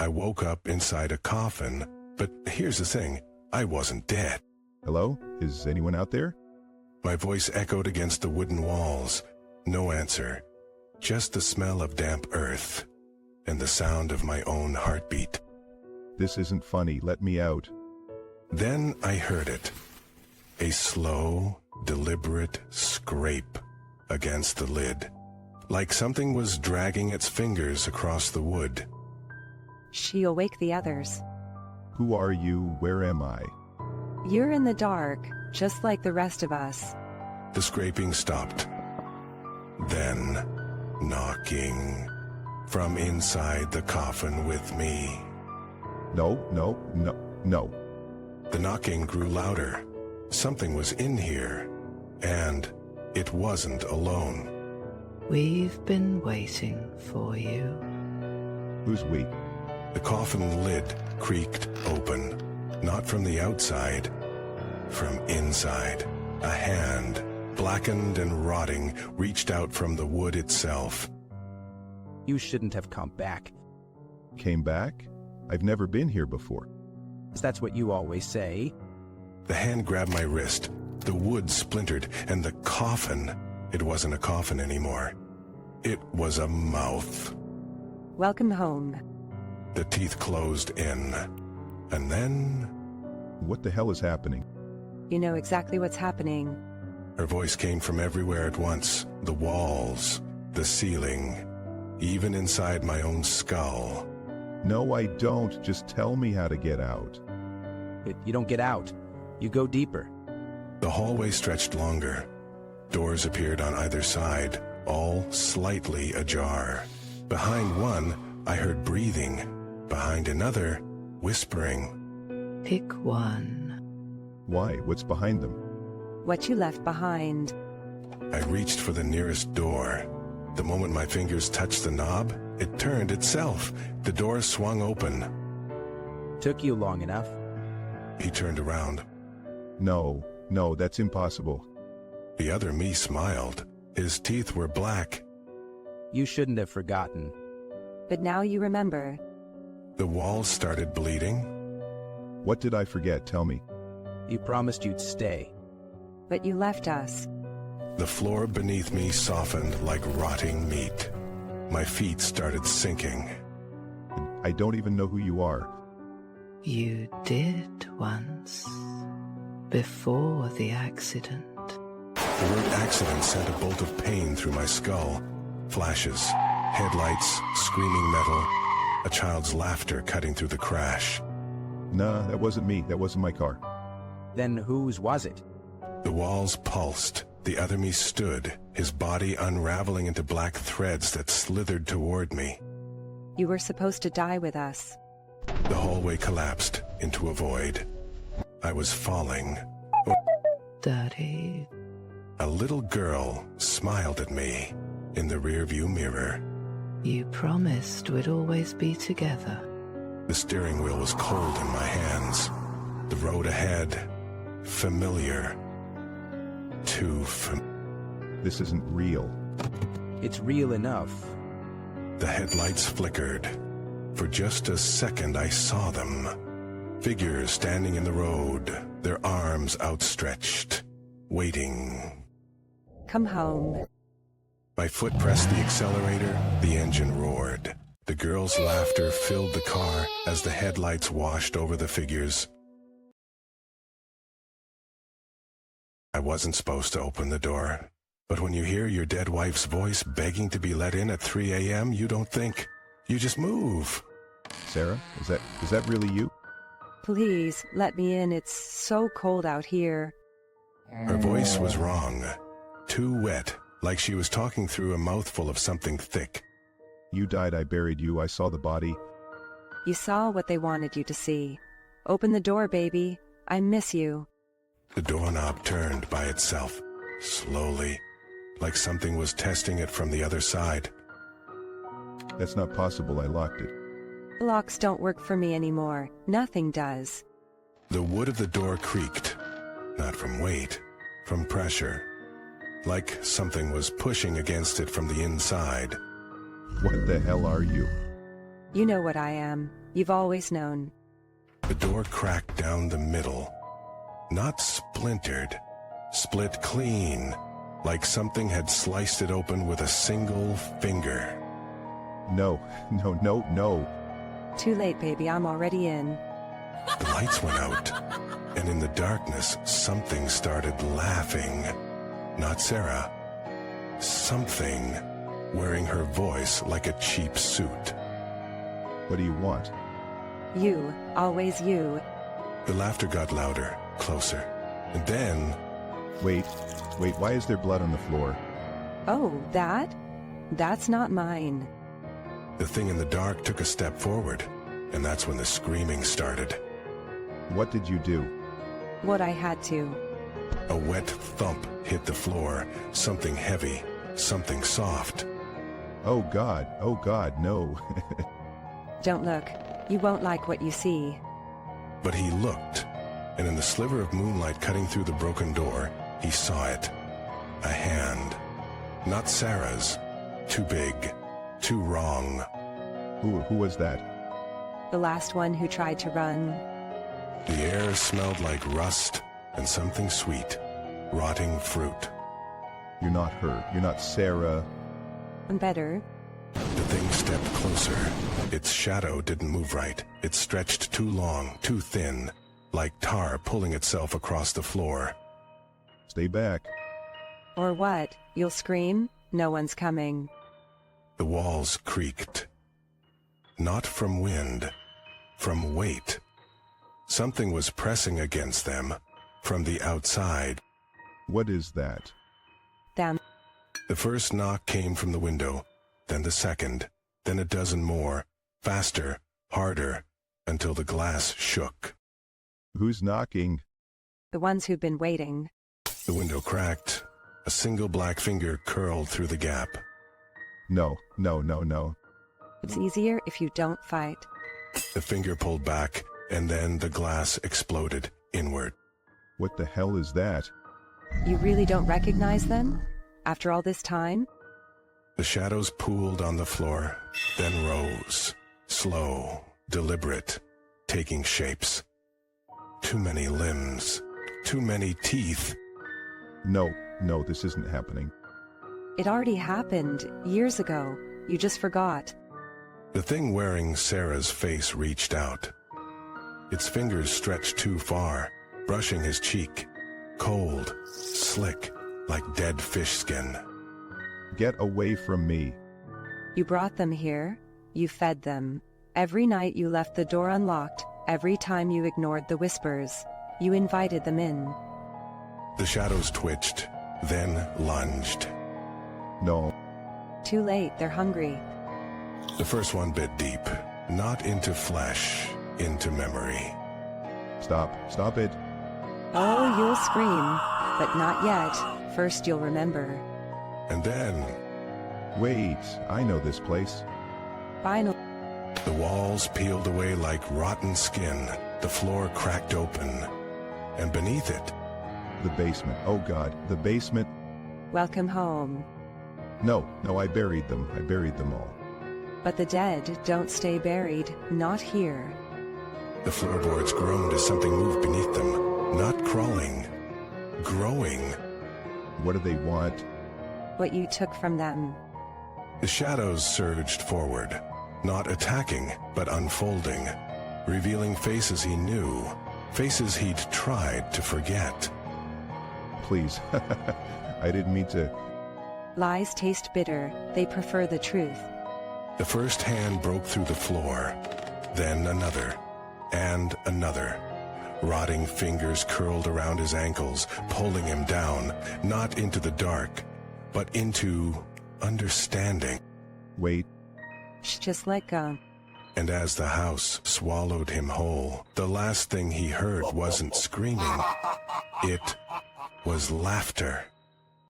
I woke up inside a coffin, but here's the thing, I wasn't dead. Hello? Is anyone out there? My voice echoed against the wooden walls. No answer. Just the smell of damp earth and the sound of my own heartbeat. This isn't funny. Let me out. Then I heard it. A slow, deliberate scrape against the lid, like something was dragging its fingers across the wood. She'll wake the others. Who are you? Where am I? You're in the dark, just like the rest of us. The scraping stopped. Then, knocking from inside the coffin with me. No. The knocking grew louder. Something was in here, and it wasn't alone. We've been waiting for you. Who's we? The coffin lid creaked open, not from the outside, from inside. A hand, blackened and rotting, reached out from the wood itself. You shouldn't have come back. Came back? I've never been here before. That's what you always say. The hand grabbed my wrist. The wood splintered, and the coffin, it wasn't a coffin anymore. It was a mouth. Welcome home. The teeth closed in. And then... What the hell is happening? You know exactly what's happening. Her voice came from everywhere at once. The walls, the ceiling, even inside my own skull. No, I don't. Just tell me how to get out. But you don't get out. You go deeper. The hallway stretched longer. Doors appeared on either side, all slightly ajar. Behind one, I heard breathing. Behind another, whispering. Pick one. Why? What's behind them? What you left behind. I reached for the nearest door. The moment my fingers touched the knob, it turned itself. The door swung open. Took you long enough. He turned around. No, that's impossible. The other me smiled. His teeth were black. You shouldn't have forgotten. But now you remember. The walls started bleeding. What did I forget? Tell me. You promised you'd stay. But you left us. The floor beneath me softened like rotting meat. My feet started sinking. I don't even know who you are. You did once. Before the accident. The word accident sent a bolt of pain through my skull. Flashes, headlights, screaming metal, a child's laughter cutting through the crash. Nah, that wasn't me. That wasn't my car. Then whose was it? The walls pulsed. The other me stood, his body unraveling into black threads that slithered toward me. You were supposed to die with us. The hallway collapsed into a void. I was falling. Daddy. A little girl smiled at me in the rearview mirror. You promised we'd always be together. The steering wheel was cold in my hands. The road ahead, familiar. Too familiar. This isn't real. It's real enough. The headlights flickered. For just a second I saw them. Figures standing in the road, their arms outstretched, waiting. Come home. My foot pressed the accelerator, the engine roared. The girl's laughter filled the car as the headlights washed over the figures. I wasn't supposed to open the door, but when you hear your dead wife's voice begging to be let in at 3 a.m., you don't think. You just move. Sarah, is that really you? Please, let me in. It's so cold out here. Her voice was wrong. Too wet, like she was talking through a mouthful of something thick. You died, I buried you, I saw the body. You saw what they wanted you to see. Open the door, baby. I miss you. The doorknob turned by itself, slowly, like something was testing it from the other side. That's not possible, I locked it. Locks don't work for me anymore. Nothing does. The wood of the door creaked, not from weight, from pressure, like something was pushing against it from the inside. What the hell are you? You know what I am. You've always known. The door cracked down the middle. Not splintered. Split clean, like something had sliced it open with a single finger. No, no, no, no. Too late, baby, I'm already in. The lights went out, and in the darkness, something started laughing. Not Sarah. Something wearing her voice like a cheap suit. What do you want? You, always you. The laughter got louder, closer, and then Wait, why is there blood on the floor? Oh, that? That's not mine. the thing in the dark took a step forward, and that's when the screaming started. What did you do? What I had to. A wet thump hit the floor, something heavy, something soft. Oh God, no. Don't look. You won't like what you see. But he looked, and in the sliver of moonlight cutting through the broken door, he saw it. A hand. Not Sarah's. Too big. Too wrong. Who was that? The last one who tried to run. The air smelled like rust and something sweet. Rotting fruit. You're not her. You're not Sarah. Better. The thing stepped closer. Its shadow didn't move right. It stretched too long, too thin, like tar pulling itself across the floor. Stay back. Or what? You'll scream? No one's coming. The walls creaked. Not from wind, from weight. Something was pressing against them from the outside. What is that? Them. The first knock came from the window, then the second, then a dozen more, faster, harder, until the glass shook. Who's knocking? The ones who've been waiting. The window cracked. A single black finger curled through the gap. No. It's easier if you don't fight. The finger pulled back, and then the glass exploded inward. What the hell is that? You really don't recognize them? After all this time? The shadows pooled on the floor, then rose, slow, deliberate, taking shapes. Too many limbs, too many teeth. No, this isn't happening. It already happened, years ago. You just forgot. The thing wearing Sarah's face reached out. Its fingers stretched too far, brushing his cheek. Cold, slick, like dead fish skin. Get away from me. You brought them here. You fed them. Every night you left the door unlocked. Every time you ignored the whispers. You invited them in. The shadows twitched, then lunged. No. Too late, they're hungry. The first one bit deep, not into flesh, into memory. Stop it. Oh, you'll scream. But not yet. First you'll remember. And then, Wait, I know this place. Finally. the walls peeled away like rotten skin. The floor cracked open. And beneath it, The basement. Oh God, the basement. Welcome home. No, I buried them. I buried them all. But the dead don't stay buried. Not here. the floorboards groaned as something moved beneath them. Not crawling, growing. What do they want? What you took from them. The shadows surged forward, not attacking, but unfolding, revealing faces he knew, faces he'd tried to forget. Please. I didn't mean to. Lies taste bitter. They prefer the truth. The first hand broke through the floor, then another, and another. Rotting fingers curled around his ankles, pulling him down, not into the dark, but into understanding. Wait. Shh, just let go. And as the house swallowed him whole, the last thing he heard wasn't screaming. It was laughter.